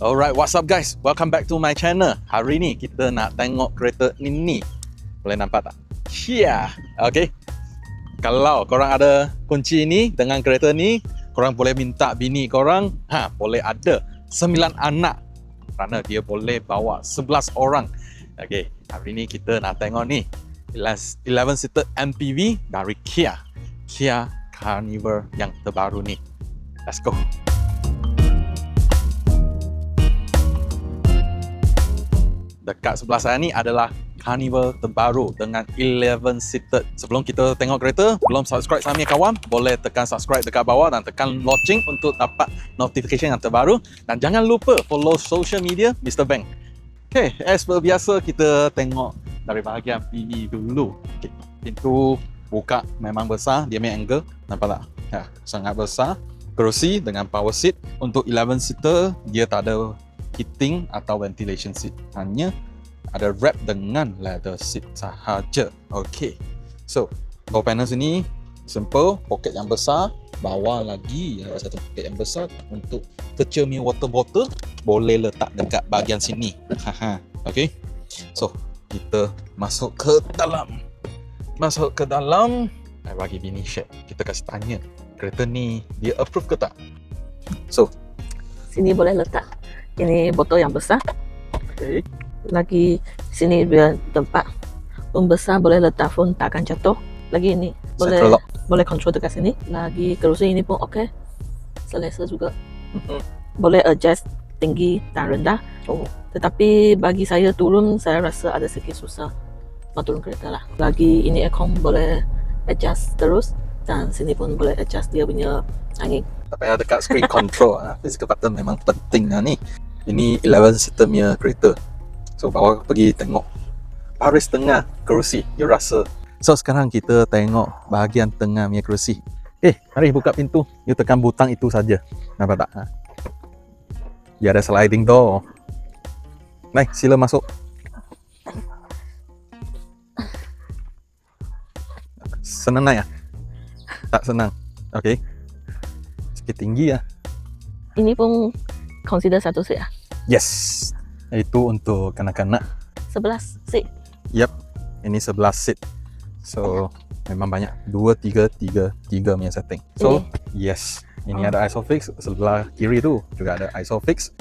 Alright, what's up guys? Welcome back to my channel. Hari ni kita nak tengok kereta ini. Boleh nampak tak? Yeah. Okay. Kalau korang ada kunci ni dengan kereta ni, korang boleh minta bini korang, boleh ada 9 anak. Kerana dia boleh bawa 11 orang. Okay, hari ni kita nak tengok ni 11-seater MPV dari Kia Carnival yang terbaru ni. Let's go. Dekat sebelah saya ni adalah Carnival terbaru dengan 11-seater. Sebelum kita tengok kereta, belum subscribe sama kawan, boleh tekan subscribe dekat bawah dan tekan lonceng untuk dapat notification yang terbaru. Dan jangan lupa follow social media Mr. Bang. Okay, as per biasa kita tengok dari bahagian PV dulu. Okay, pintu buka memang besar, dia punya angle, nampak tak? Ya, sangat besar. Kerusi dengan power seat. Untuk 11-seater, dia tak ada heating atau ventilation seat, hanya ada wrap dengan leather seat sahaja. Okay, so door panel sini simple, poket yang besar, bawah lagi ada satu poket yang besar untuk kecil punya water bottle, boleh letak dekat bahagian sini. Okay, so kita masuk ke dalam. Saya bagi bini share, kita kasih tanya kereta ni dia approve ke tak. So sini boleh letak ini botol yang besar. okay, Lagi sini biar tempat besar, boleh letak phone takkan jatuh. Lagi ini boleh control dekat sini. Lagi kerusi ini pun okey, selesa juga. Boleh adjust tinggi dan rendah. Tetapi bagi saya turun, saya rasa ada sedikit susah nak turun kereta lah. Lagi ini aircon boleh adjust terus, dan sini pun boleh adjust dia punya angin. tak payah dekat screen control. Physical button memang penting lah ni. Ini 11-seater punya kereta. So bawa pergi tengok baris tengah kerusi, you rasa. So sekarang kita tengok bahagian tengah punya kerusi. Mari buka pintu, you tekan butang itu saja. Nampak tak? Dia ada sliding door. Baik, sila masuk. Senang naik ya? Tak senang. Okay, sikit tinggi ya. Ini pun consider satu seat lah. Yes, itu untuk kanak-kanak. 11 seat. Yep, ini 11 seat. So memang banyak, 2, 3 punya setting. So yes, ini ada ISOFIX. Sebelah kiri tu juga ada ISOFIX.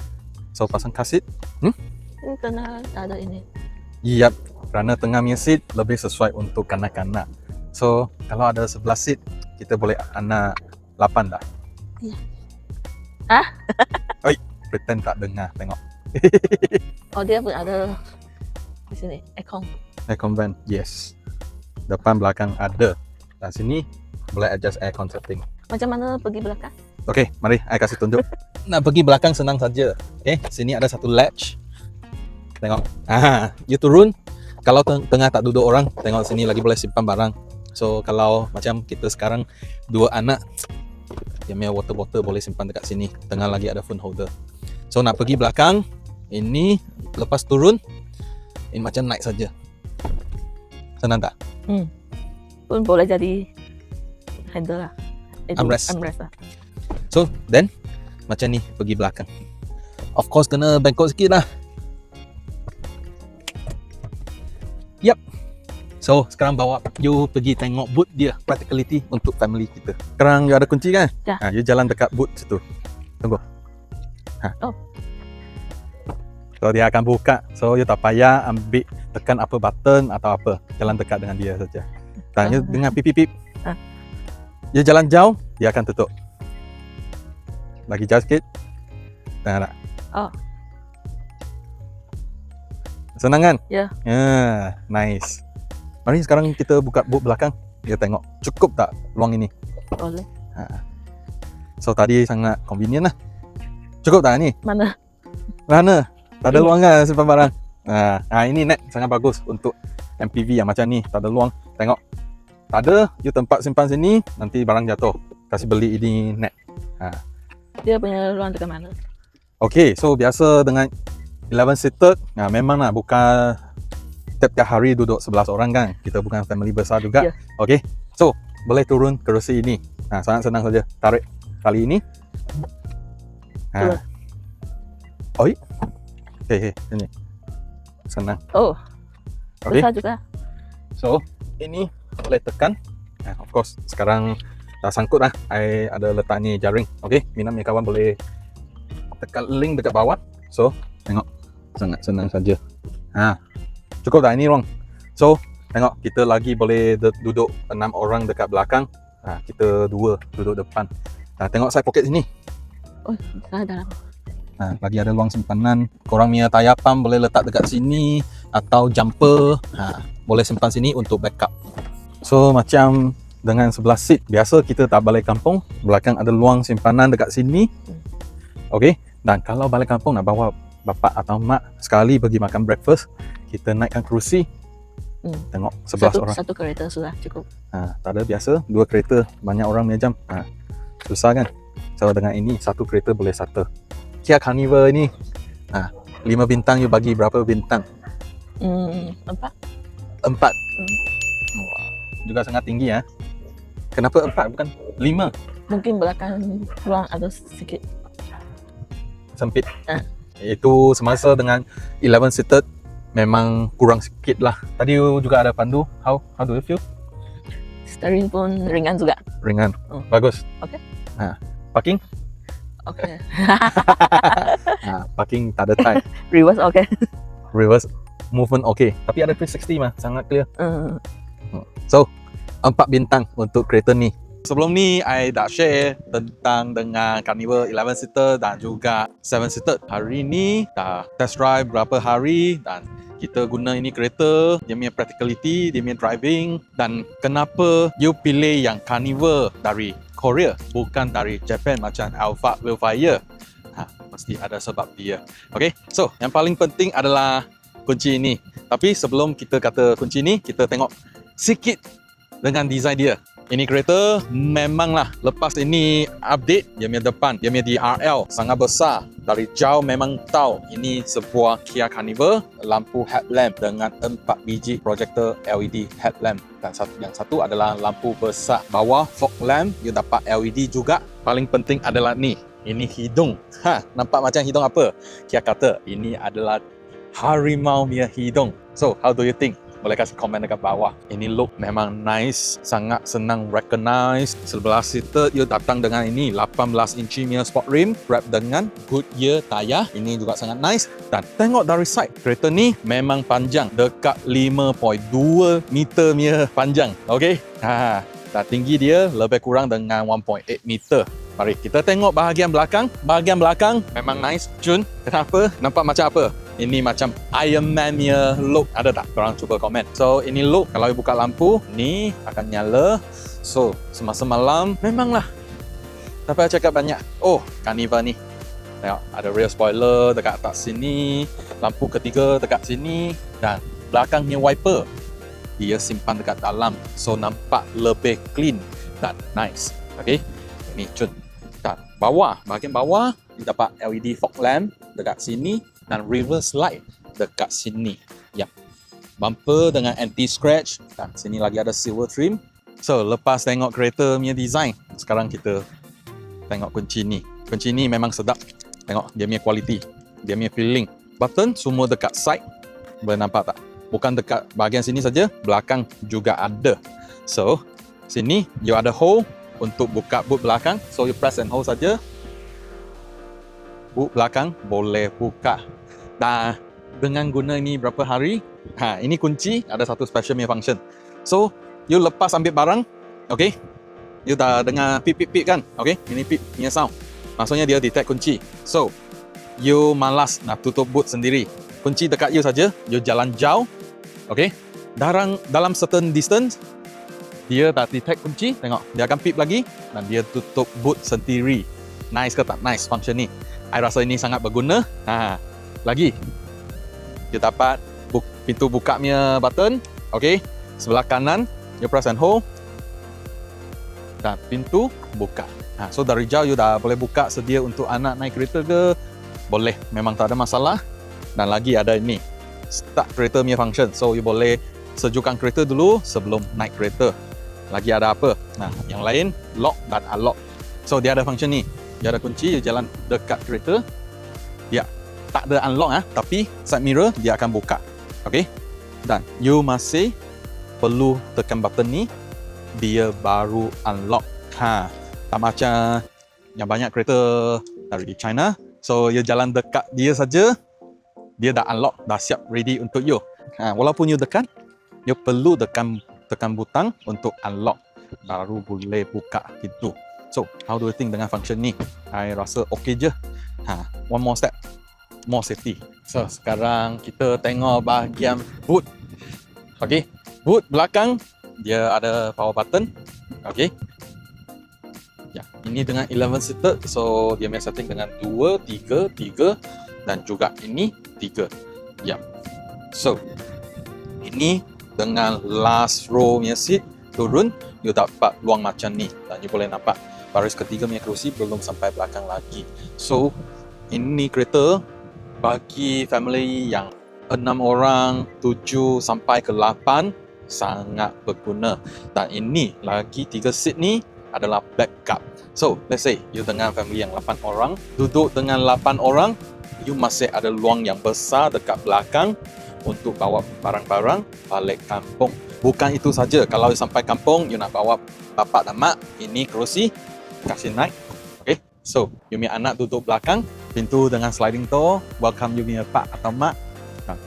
So pasang kasit. Ini kena ada ini. Yep, kerana tengah punya seat lebih sesuai untuk kanak-kanak. So kalau ada 11 seat, kita boleh anak 8 dah. Ya. Oi, pretend tak dengar, tengok. Oh, dia pun ada di sini aircon. Aircon vent, yes. Depan belakang ada. Dan sini boleh adjust aircon setting. Macam mana pergi belakang? Okay, mari saya kasih tunjuk. Nak pergi belakang senang saja. Sini ada satu latch. Tengok. You turun. Kalau tengah tak duduk orang, tengok sini lagi boleh simpan barang. So kalau macam kita sekarang 2 anak, dia punya water bottle boleh simpan dekat sini. Tengah lagi ada phone holder. So nak pergi belakang, ini lepas turun, ini macam naik saja. Senang tak? Pun boleh jadi handle lah. Armrest lah. So then macam ni pergi belakang. Of course kena bengkok sikit lah. Yep. So sekarang bawa you pergi tengok boot dia, practicality untuk family kita. Sekarang you ada kunci kan? Ya. You jalan dekat boot situ. Tunggu. Oh. So dia akan buka. So you tak payah ambil tekan apa button atau apa. Jalan dekat dengan dia saja. Dan you dengar pip-pip. You jalan jauh, dia akan tutup. Lagi jauh sikit. Tengah tak? Oh. Senang kan? Ya. Nice. Mari sekarang kita buka boot belakang. Kita tengok cukup tak ruang ini. Boleh. So tadi sangat convenient lah. Cukup tak ni? Mana? Tak ada luang kan simpan barang. Ini net sangat bagus untuk MPV yang macam ni. Tak ada luang. Tengok. Tak ada, you tempat simpan sini, nanti barang jatuh. Kasih beli ini net. Dia punya ruang dekat mana? Okay, so biasa dengan 11-seater, memang lah bukan tiap hari duduk 11 orang kan. Kita bukan family besar juga. Yeah. Okay, so boleh turun kerusi ini. Sangat senang saja. Tarik tali ini. Oi. Hei, ini. Senang. Oh, Okey. besar juga. So, ini boleh tekan. Of course, sekarang dah sangkut lah. I ada letak ni jaring. Okey, Mina punya kawan boleh tekan link dekat bawah. So, tengok. Sangat senang saja. Cukup dah ini ruang. So, tengok kita lagi boleh duduk 6 orang dekat belakang. Kita 2 duduk depan. Tengok side pocket sini. Oh, besar dalam. Lagi ada ruang simpanan. Korang punya tayar pump boleh letak dekat sini atau jumper. Boleh simpan sini untuk backup. So macam dengan sebelah seat biasa kita tak balik kampung, belakang ada ruang simpanan dekat sini. Okey. Dan kalau balik kampung nak bawa bapa atau mak sekali pergi makan breakfast, kita naikkan kerusi. Tengok 11 orang. Satu kereta sudah cukup. Tak ada biasa 2 kereta banyak orang punya jam. Susah kan? So dengan ini satu kereta boleh settle. Kia Carnival ni 5 bintang you bagi berapa bintang? 4. 4. Wah, juga sangat tinggi ya. Kenapa 4 bukan 5? Mungkin belakang ruang ada sedikit. Sempit. Itu semasa dengan 11 seated memang kurang sikit lah. Tadi you juga ada pandu. How do you feel? Steering pun ringan juga. Ringan. Bagus. Okey. Parking? Okey. Parking tak ada tie. Reverse okey. Reverse movement okey. Tapi ada 360 mah, sangat clear. Hmm. So, 4 bintang untuk kereta ni. Sebelum ni, I dah share tentang dengan Carnival 11 seater dan juga 7 seater. Hari ni dah test drive berapa hari dan kita guna ini kereta, dia punya practicality, dia punya driving dan kenapa you pilih yang Carnival dari Korea bukan dari Japan macam Alphard Wheelfire. Mesti ada sebab dia. Okay, so yang paling penting adalah kunci ini. Tapi sebelum kita kata kunci ini, kita tengok sikit dengan design dia. Ini kereta memanglah lepas ini update dia punya depan, dia punya DRL sangat besar. Dari jauh memang tahu ini sebuah Kia Carnival, lampu headlamp dengan 4 biji projector LED headlamp dan yang satu adalah lampu besar. Bawah fog lamp you dapat LED juga. Paling penting adalah ni, ini hidung. Nampak macam hidung apa? Kia kata ini adalah harimau punya hidung. So, how do you think? Boleh kasih komen dekat bawah. Ini look memang nice, sangat senang recognize. Sebelah seated you datang dengan ini 18 inci punya sport rim wrap dengan Goodyear tayar. Ini juga sangat nice. Dan tengok dari side, kereta ni memang panjang, dekat 5.2 meter punya panjang. Okey. Dan tinggi dia lebih kurang dengan 1.8 meter. Mari kita tengok bahagian belakang. Bahagian belakang memang nice. Jun, kenapa? Nampak macam apa? Ini macam Iron Man punya look. Ada tak? Korang cuba komen. So, ini look. Kalau you buka lampu, ni akan nyala. So, semasa malam, memanglah. Tapi saya cakap banyak. Oh, Carnival ni. Tengok, ada rear spoiler dekat atas sini. Lampu ketiga dekat sini. Dan belakangnya wiper. Dia simpan dekat dalam. So, nampak lebih clean dan nice. Okay? Ini Jun. Dan bawah, bahagian bawah, kita dapat LED fog lamp dekat sini. Dan reverse light dekat sini. Ya. Bumper dengan anti-scratch. Dan sini lagi ada silver trim. So, lepas tengok kereta punya design, sekarang kita tengok kunci ni. Kunci ni memang sedap. Tengok dia punya quality. Dia punya feeling. Button semua dekat side. Boleh nampak tak? Bukan dekat bahagian sini saja, belakang juga ada. So, sini you ada hole untuk buka boot belakang. So, you press and hold saja. Boot belakang boleh buka. Dan dengan guna ini berapa hari, ini kunci ada satu special punya function. So, you lepas ambil barang, okay, you dah dengar pip-pip-pip kan, okay, ini pip punya sound. Maksudnya dia detect kunci. So, you malas nak tutup boot sendiri. Kunci dekat you saja, you jalan jauh, okay, dalam certain distance, dia dah detect kunci, tengok, dia akan pip lagi dan dia tutup boot sendiri. Nice ke tak? Nice function ni. I rasa ini sangat berguna. Lagi, you dapat pintu buka punya button. Okay, sebelah kanan, you press and hold. Dan pintu buka. So dari jauh you dah boleh buka sedia untuk anak naik kereta ke. Boleh, memang tak ada masalah. Dan lagi ada ini, start kereta punya function. So you boleh sejukkan kereta dulu sebelum naik kereta. Lagi ada apa? Yang lain, lock dan unlock. So dia ada function ni. Dia ada kunci, you jalan dekat kereta. Ya, tak ada unlock tapi side mirror dia akan buka. Okey. Dan you masih perlu tekan button ni, dia baru unlock. Tak macam yang banyak kereta dari China. So you jalan dekat dia saja, dia dah unlock, dah siap ready untuk you. Walaupun you dekat, you perlu tekan butang untuk unlock, baru boleh buka pintu. So, how do you think dengan function ni? I rasa okey je. One more step, more safety. So, sekarang kita tengok bahagian boot. Okey, boot belakang dia ada power button. Okey. Ya, ini dengan 11 seater, so dia punya setting dengan 2, 3, 3 dan juga ini 3. Ya. So, ini dengan last row punya seat turun, you dapat luang macam ni dan you boleh nampak baris ketiga punya kerusi belum sampai belakang lagi. So, ini kereta bagi family yang 6 orang, 7 sampai ke 8 sangat berguna. Dan ini lagi 3 seat ni adalah backup. So, let's say you dengan family yang 8 orang, duduk dengan 8 orang, you masih ada luang yang besar dekat belakang untuk bawa barang-barang balik kampung. Bukan itu saja, kalau sampai kampung, you nak bawa bapak dan mak, ini kerusi, kasih naik. Okay, so you punya anak duduk belakang, pintu dengan sliding door, welcome you punya pak atau mak,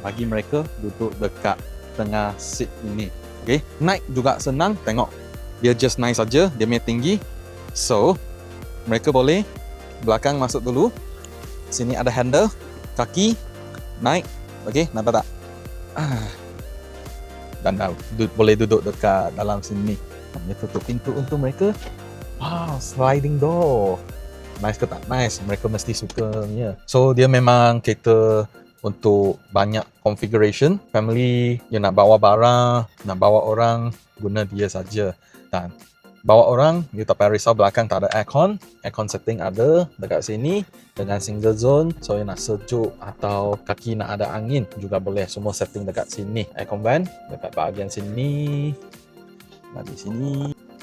bagi mereka duduk dekat tengah seat ini. Okay, naik juga senang, tengok dia just naik saja, dia punya tinggi. So mereka boleh belakang masuk dulu, sini ada handle, kaki naik. Okay, nampak tak? Dan boleh duduk dekat dalam sini. Dia tutup pintu untuk mereka. Wow, sliding door. Nice ke tak nice? Mereka mesti sukanya. So, dia memang kereta untuk banyak configuration. Family, you nak bawa barang, nak bawa orang, guna dia saja. Dan bawa orang, you tak payah risau belakang tak ada aircon. Aircon setting ada dekat sini dengan single zone. So, you nak sejuk atau kaki nak ada angin juga boleh. Semua setting dekat sini. Aircon vent dekat bahagian sini. Nah, di sini.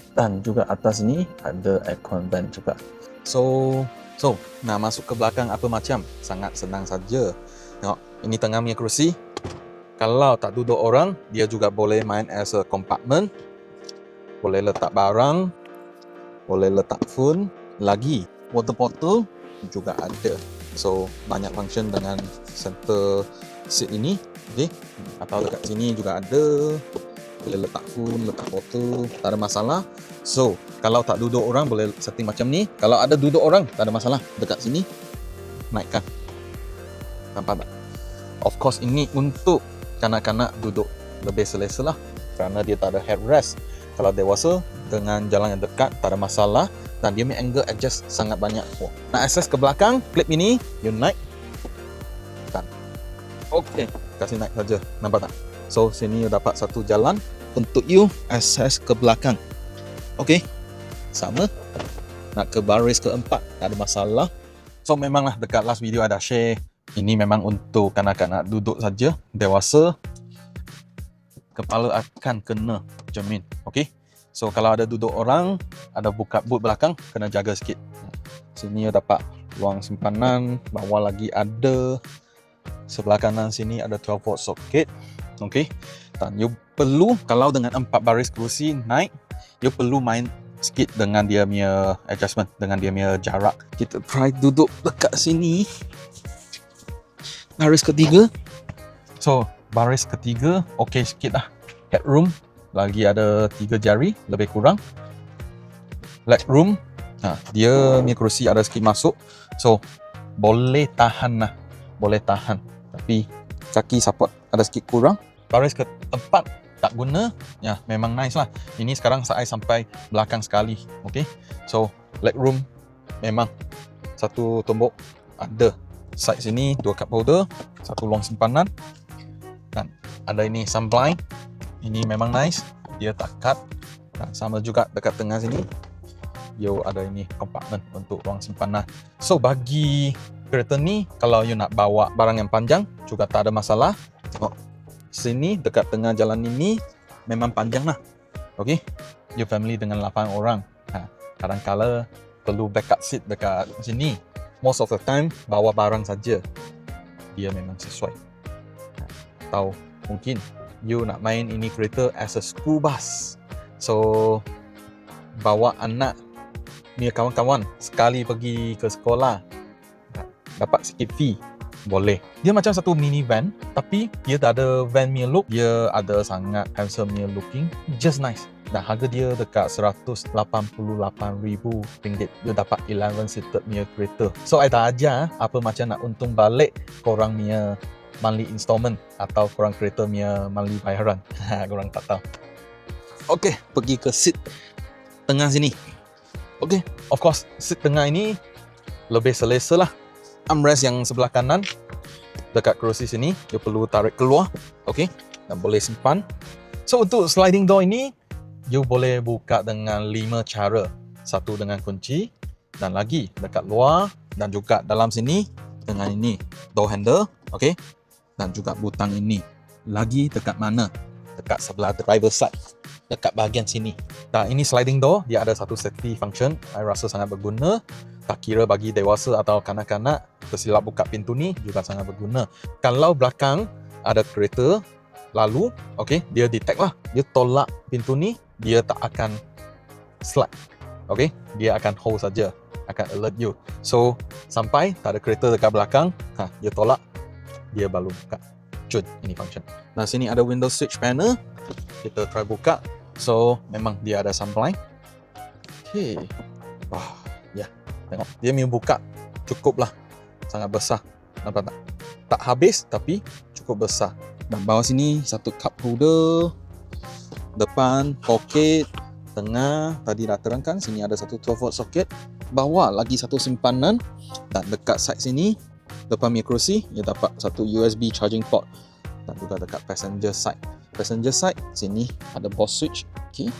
Dan juga atas ni ada aircon vent juga. So nak masuk ke belakang apa macam, sangat senang saja. Tengok, ini tengah punya kerusi. Kalau tak duduk orang, dia juga boleh main as a compartment. Boleh letak barang, boleh letak phone. Lagi, water bottle juga ada. So, banyak function dengan center seat ini. Okay. Atau dekat sini juga ada. Boleh letak phone, letak botol, tak ada masalah. So, kalau tak duduk orang boleh setting macam ni. Kalau ada duduk orang, tak ada masalah. Dekat sini, naikkan. Nampak tak? Of course, ini untuk kanak-kanak duduk lebih selesa lah. Kerana dia tak ada headrest. Kalau dewasa, dengan jalan yang dekat, tak ada masalah. Dan dia punya angle adjust sangat banyak. Nak access ke belakang, klip ini, you naik. Dan, okay, kasih naik saja. Nampak tak? So, sini you dapat satu jalan untuk you access ke belakang. Okay, sama. Nak ke baris keempat, tak ada masalah. So, memanglah dekat last video ada share. Ini memang untuk kanak-kanak duduk saja. Dewasa, kepala akan kena jamin. Okay. So, kalau ada duduk orang, ada buka boot belakang, kena jaga sikit. Sini you dapat ruang simpanan. Bawah lagi ada. Sebelah kanan sini ada 12 volt socket. Okay. Dan you perlu, kalau dengan 4 baris kerusi naik, you perlu main sikit dengan dia punya adjustment, dengan dia punya jarak. Kita try duduk dekat sini. Baris ketiga. So, baris ketiga okay sikit lah. Headroom lagi ada 3 jari lebih kurang. Legroom, dia punya kerusi ada sikit masuk. So, boleh tahan lah. Boleh tahan. Tapi kaki support ada sikit kurang. Baris keempat tak guna, ya memang nice lah. Ini sekarang saya sampai belakang sekali. Okay, so legroom memang satu tumbuk ada. Side sini 2 cup holder, satu luang simpanan, dan ada ini sunblind. Ini memang nice, dia tak cut. Dan sama juga dekat tengah sini, you ada ini compartment untuk ruang simpanan. So bagi kereta ni, kalau you nak bawa barang yang panjang juga tak ada masalah. Tengok sini dekat tengah jalan ini memang panjang lah. Okay, your family dengan 8 orang. Kadang-kala perlu backup seat dekat sini. Most of the time bawa barang saja. dia memang sesuai. Atau mungkin you nak main ini kereta as a school bus, so bawa anak ni kawan-kawan sekali pergi ke sekolah, dapat sikit fee, boleh. Dia macam satu minivan, tapi dia tak ada van punya look, dia ada sangat handsome punya looking, just nice. Dan harga dia dekat RM188,000. Dia dapat 11 seated punya kereta. So I dah ajar apa macam nak untung balik korang punya monthly installment atau korang kereta punya monthly bayaran. Korang tak tahu. Okay, pergi ke seat tengah sini. Okay, of course seat tengah ini lebih selesa lah. Armrest yang sebelah kanan dekat kerusi sini, dia perlu tarik keluar. Okay, dan boleh simpan. So untuk sliding door ini, you boleh buka dengan 5 cara. Satu dengan kunci, dan lagi dekat luar, dan juga dalam sini dengan ini door handle, okay? Dan juga butang ini. Lagi dekat mana? Dekat sebelah driver side, dekat bahagian sini. Dan ini sliding door, dia ada satu safety function. I rasa sangat berguna. Tak kira bagi dewasa atau kanak-kanak, tersilap buka pintu ni juga sangat berguna. Kalau belakang ada kereta lalu, okay, dia detect lah. Dia tolak pintu ni, dia tak akan slide. Okay, dia akan hold saja, akan alert you. So sampai tak ada kereta dekat belakang, dia tolak, dia baru buka. Cun, ini function. Nah, sini ada window switch panel. Kita try buka. So memang dia ada supply. Okay. Wah, ya, tengok. Dia punya buka cukup lah, sangat besar. Nampak tak? Tak habis tapi cukup besar. Dan bawah sini satu cup holder, depan poket, tengah tadi dah terangkan, sini ada satu 12 volt soket, bawah lagi satu simpanan, dan dekat side sini depan punya kerusi dia dapat satu USB charging port, dan juga dekat passenger side. Passenger side sini ada BOSS switch, okay.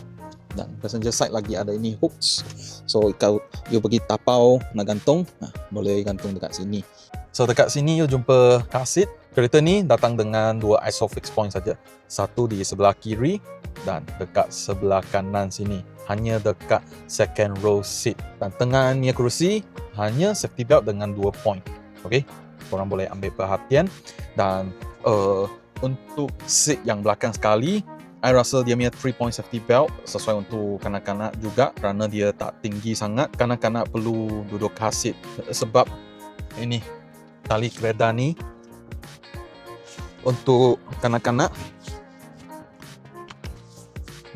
Dan passenger side lagi ada ini hooks, so kalau you pergi tapau nak gantung, boleh gantung dekat sini. So dekat sini you jumpa car seat. Kereta ni datang dengan 2 ISOFIX point saja. Satu di sebelah kiri dan dekat sebelah kanan sini. Hanya dekat second row seat. Dan tengah ni kerusi hanya safety belt dengan 2 point. Okay, korang boleh ambil perhatian. Dan untuk seat yang belakang sekali, I rasa dia punya 3-point safety belt sesuai untuk kanak-kanak juga, kerana dia tak tinggi sangat. Kanak-kanak perlu duduk car seat sebab ini tali kereta ni untuk kanak-kanak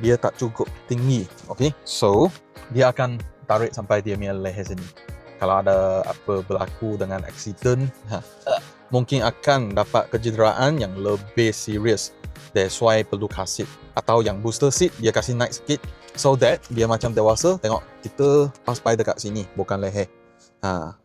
dia tak cukup tinggi. Okay, so dia akan tarik sampai dia punya leher sini. Kalau ada apa berlaku dengan accident, mungkin akan dapat kecederaan yang lebih serius. That's why perlu car seat. Atau yang booster seat dia kasih naik sikit, so that dia macam dewasa. Tengok, kita pass-by dekat sini, bukan leher,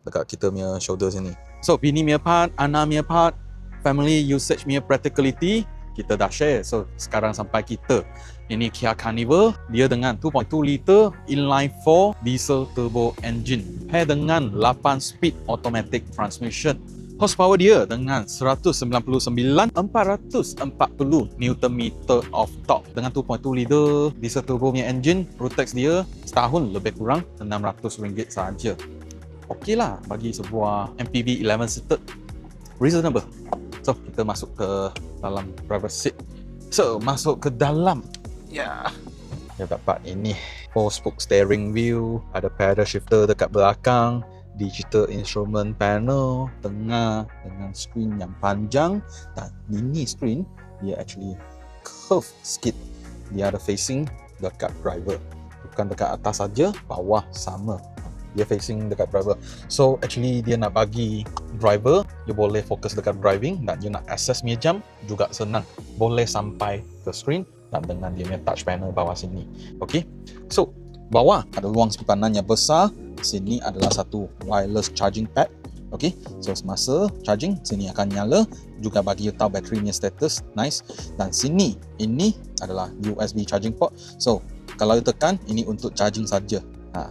dekat kita punya shoulder sini. So bini punya part, anak punya part, family usage punya practicality kita dah share. So sekarang sampai kita. Ini Kia Carnival, dia dengan 2.2 liter inline 4 diesel turbo engine pair dengan 8 speed automatic transmission. Horsepower dia dengan 199,440 Nm of torque. Dengan 2.2 liter diesel turbo punya engine, road tax dia setahun lebih kurang RM600 saja. Okey lah bagi sebuah MPV 11 seated, reasonable. So kita masuk ke dalam driver seat. So masuk ke dalam, dia dapat ini 4-spoke steering wheel, ada pedal shifter dekat belakang, digital instrument panel tengah dengan screen yang panjang, dan mini screen dia actually curve sikit. Dia ada facing dekat driver, bukan dekat atas saja, bawah sama. Dia facing dekat driver. So actually dia nak bagi driver, you boleh fokus dekat driving, dan you nak access punya jam juga senang. Boleh sampai ke screen dan dengan dia punya touch panel bawah sini. Okay, so bawah ada ruang simpanan yang besar. Sini adalah satu wireless charging pad. Okay, so semasa charging, sini akan nyala, juga bagi you tahu baterinya status. Nice. Dan sini, ini adalah USB charging port. So kalau you tekan, ini untuk charging saja.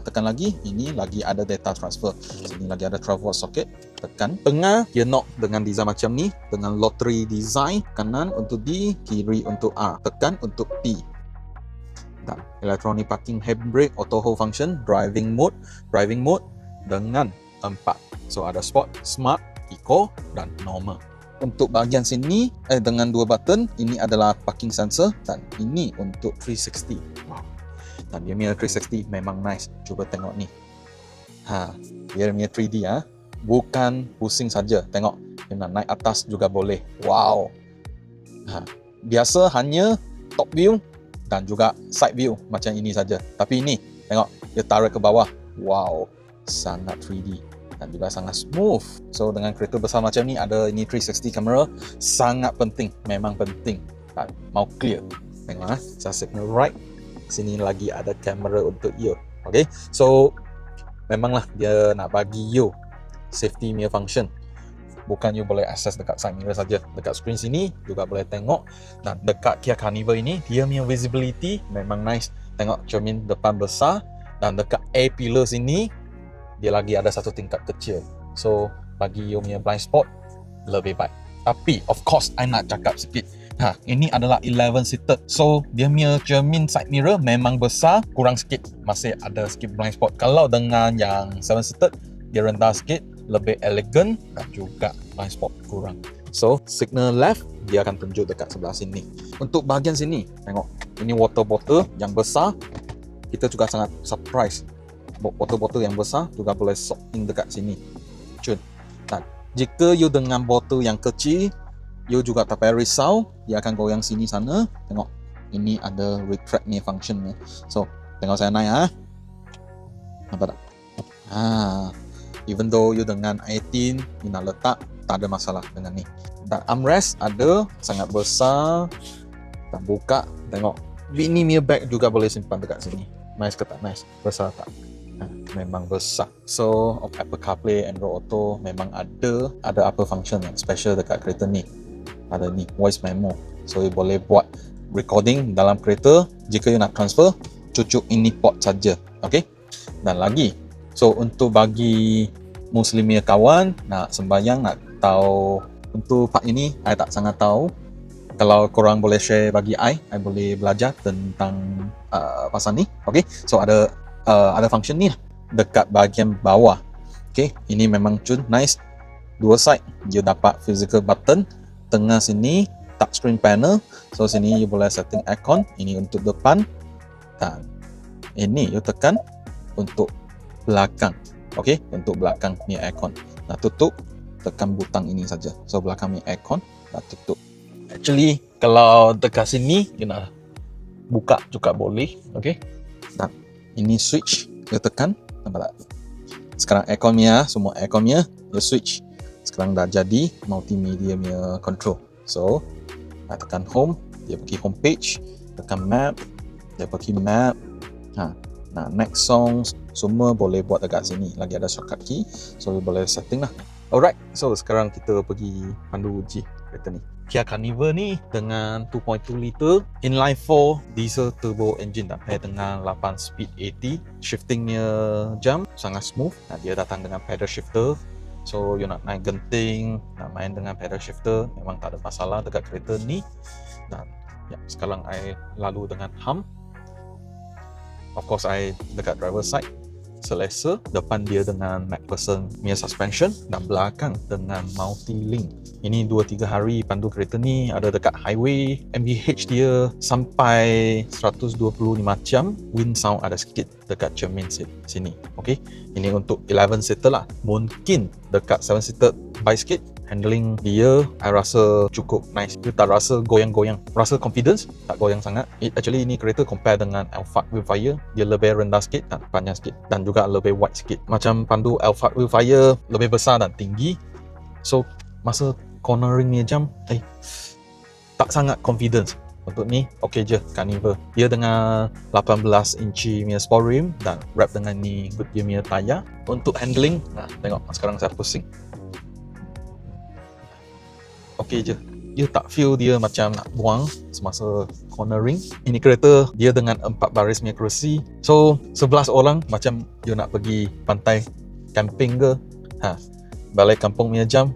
Tekan lagi, ini lagi ada data transfer. Sini lagi ada 12 volt socket. Tekan tengah, dia knock dengan design macam ni, dengan lottery design. Kanan untuk D, kiri untuk R. Tekan untuk P. Dan electronic parking handbrake, auto hold function, driving mode dengan 4. So ada sport, smart, eco dan normal. Untuk bahagian sini dengan dua button, ini adalah parking sensor dan ini untuk 360. Wow. Dan dia punya 360 memang nice. Cuba tengok ni. Dia punya 3D bukan pusing saja. Tengok, dia nak naik atas juga boleh. Wow. Biasa hanya top view dan juga side view macam ini saja. Tapi ini, tengok, dia tarik ke bawah. Wow, sangat 3D. Dan juga sangat smooth. So dengan kereta besar macam ni ada ini 360 kamera sangat penting, memang penting. Dan mau clear. Tengok saya signal right. Sini lagi ada kamera untuk you. Okay, so memanglah dia nak bagi you safety punya function. Bukan you boleh access dekat side mirror saja. Dekat screen sini juga boleh tengok. Dan dekat Kia Carnival ini dia punya visibility memang nice. Tengok cermin depan besar dan dekat A pillar sini dia lagi ada satu tingkat kecil. So, bagi you punya blind spot, lebih baik. Tapi, of course, I nak cakap sikit. Ini adalah 11 seated. So, dia punya cermin side mirror memang besar, kurang sikit. Masih ada sikit blind spot. Kalau dengan yang 7 seated, dia rendah sikit, lebih elegan dan juga blind spot kurang. So, signal left, dia akan tunjuk dekat sebelah sini. Untuk bahagian sini, tengok. Ini water bottle yang besar. Kita juga sangat surprise. Botol-botol yang besar juga boleh sorting dekat sini. Dan jika you dengan botol yang kecil, you juga tak payah risau, dia akan goyang sini sana. Tengok, ini ada retract ni function ni. So, tengok saya naik nampak tak? Even though you dengan 18, you nak letak, tak ada masalah dengan ni. Dan armrest ada, sangat besar. Dan buka, tengok. Ini punya bag juga boleh simpan dekat sini. Nice ke tak nice? Besar tak? Memang besar. So Apple CarPlay, Android Auto memang ada apa function yang special dekat kereta ni. Ada ni voice memo. So you boleh buat recording dalam kereta. Jika you nak transfer, cucuk ini port saja. Okay. Dan lagi, so untuk bagi Muslimnya kawan nak sembahyang, nak tahu untuk part ini, I tak sangat tahu. Kalau korang boleh share bagi I boleh belajar tentang pasal ni. Okay. So ada function ni dekat bahagian bawah. Okay, ini memang cun nice. Dua side you dapat physical button. Tengah sini touchscreen panel. So sini you boleh setting aircon. Ini untuk depan. Dan ini you tekan untuk belakang. Okay, untuk belakang ni aircon. Nak tutup, tekan butang ini saja. So belakang ni aircon, nak tutup. Actually kalau dekat sini you nak buka juga boleh. Okay. Dan ini switch, you tekan, nampak tak? Sekarang aircon punya, semua aircon punya, you switch. Sekarang dah jadi multimedia punya control. So, tekan home, dia pergi home page, tekan map, dia pergi map. Next songs, semua boleh buat dekat sini. Lagi ada shortcut key, so you boleh setting lah. Alright, so sekarang kita pergi pandu uji kereta ni. Kia Carnival ni dengan 2.2 liter inline 4 diesel turbo engine dengan 8 speed 80. Shiftingnya jam sangat smooth. Dia datang dengan pedal shifter. So you nak naik genting, nak main dengan pedal shifter, memang tak ada masalah dekat kereta ni. Dan sekarang I lalu dengan hum. Of course I dekat driver side. Selesa, depan dia dengan McPherson punya suspension dan belakang dengan multi-link. Ini 2-3 hari pandu kereta ni ada dekat highway. MPH dia sampai 125 jam. Wind sound ada sikit dekat cermin sini. Okay, ini untuk 11 seater lah. Mungkin dekat 7 seater baik sikit. Handling dia I rasa cukup nice. Dia tak rasa goyang-goyang. Rasa confidence, tak goyang sangat. Actually ini kereta compare dengan Alphard Wildfire, dia lebih rendah sikit dan panjang sikit. Dan juga lebih wide sikit. Macam pandu Alphard Wildfire lebih besar dan tinggi. So masa cornering ni jam tak sangat confidence. Untuk ni okey je Carnival. Dia dengan 18 inci punya sport rim dan wrap dengan ni Goodyear punya tayar. Untuk handling, tengok sekarang saya pusing. Okey je. Dia tak feel dia macam nak buang semasa cornering. Ini kereta dia dengan 4 baris punya kerusi. So 11 orang macam dia nak pergi pantai camping ke. Balai kampung punya jam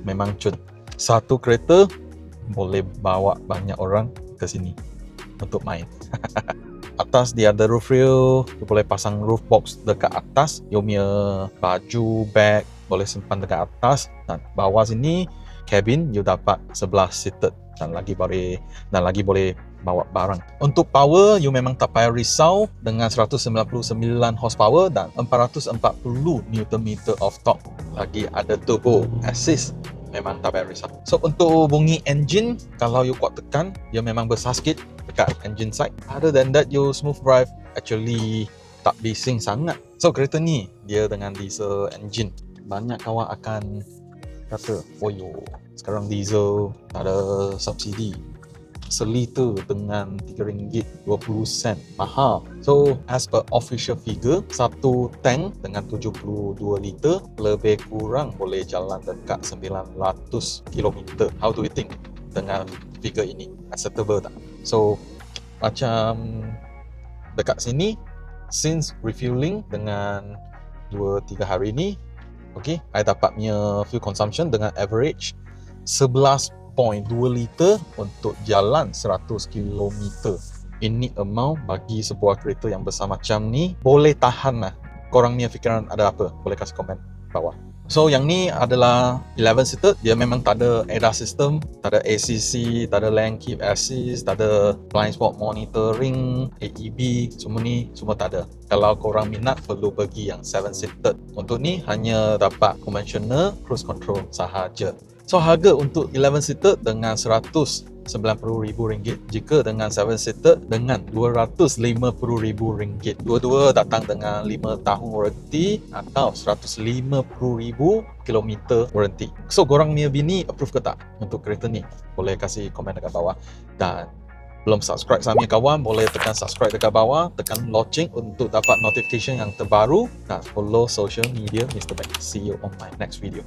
memang cun. Satu kereta boleh bawa banyak orang ke sini untuk main. Atas dia ada roof rail, dia boleh pasang roof box dekat atas. You punya baju, bag boleh simpan dekat atas. Dan bawah sini cabin you dapat 11 seated dan lagi boleh bawa barang. Untuk power, you memang tak payah risau dengan 199 horsepower dan 440 Nm of torque. Lagi ada turbo assist, memang tak payah risau. So untuk bunyi engine, kalau you kuat tekan, dia memang besar sikit dekat engine side. Other than that, you smooth drive actually tak bising sangat. So kereta ni, dia dengan diesel engine. Banyak kawan akan kata, oh yo, sekarang diesel tak ada subsidi. Seliter dengan RM3.20 mahal. So as per official figure, satu tank dengan 72 liter lebih kurang boleh jalan dekat 900 km. How do you think dengan figure ini? Acceptable tak? So macam dekat sini, since refueling dengan 2-3 hari ni, okay, I dapat punya fuel consumption dengan average 11.2 liter untuk jalan 100 km. Ini amount bagi sebuah kereta yang besar macam ni boleh tahan lah. Korang ni fikiran ada apa? Boleh kasih komen bawah. So yang ni adalah 11 seater. Dia memang tak ada ADAS system, tak ada ACC, tak ada lane keep assist, tak ada blind spot monitoring, AEB, semua ni semua tak ada. Kalau korang minat perlu bagi yang 7 seater. Untuk ni hanya dapat conventional cruise control sahaja. So harga untuk 11 seater dengan RM190,000, jika dengan 7 seater dengan RM250,000. Dua-dua datang dengan 5 tahun warranty atau 150,000 km warranty. So korang punya bini approve ke tak untuk kereta ni? Boleh kasih komen dekat bawah. Dan belum subscribe sama kawan, boleh tekan subscribe dekat bawah, tekan lonceng untuk dapat notification yang terbaru dan follow social media Mr. Beck. See you on my next video.